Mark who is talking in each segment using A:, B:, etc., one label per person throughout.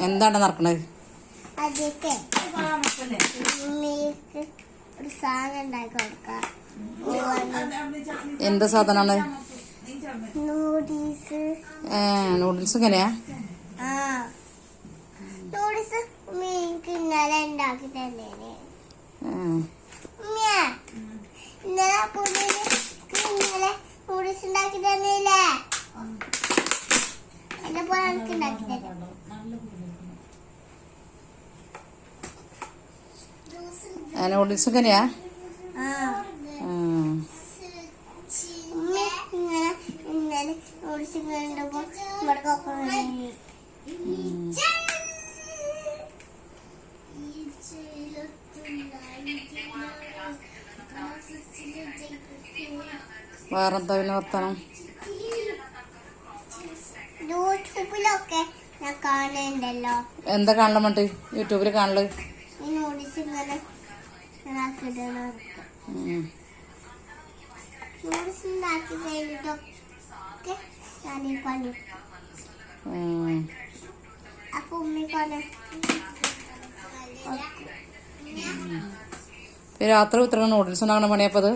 A: എന്താണ് നടക്കണത്? എന്ത് സാധനാണ്? നൂഡിൽസ് എങ്ങനെയാ?
B: നൂഡിൽസ് ഇന്നലെ ഉണ്ടാക്കി തന്നെ. ഇന്നലെ നൂഡിൽസ് ഉണ്ടാക്കി തന്നില്ലേ?
A: നൂഡിൽസ് എങ്ങനെയാ?
B: ഇന്നലെ നൂഡിൽസ് കണ്ടപ്പോ
A: വേറെന്താ പിന്നെ വർത്താനം?
B: യൂട്യൂബിലൊക്കെ ഞാൻ കാണുന്നുണ്ടല്ലോ.
A: എന്താ കാണണം മട്ട് യൂട്യൂബിൽ കാണല്?
B: നൂഡിൽസ് ഇങ്ങനെ നൂഡിൽസ് ഉണ്ടാക്കി കഴിഞ്ഞിട്ടൊക്കെ ഞാൻ ഈ പണി. അപ്പൊ ഉമ്മിക്കൊന്നെ
A: രാത്രി ഉത്തര നൂഡിൽസ് ഉണ്ടാക്കണ പണിയപ്പത്?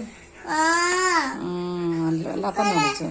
A: വല്ലാത്ത നൂഡിൽസ്.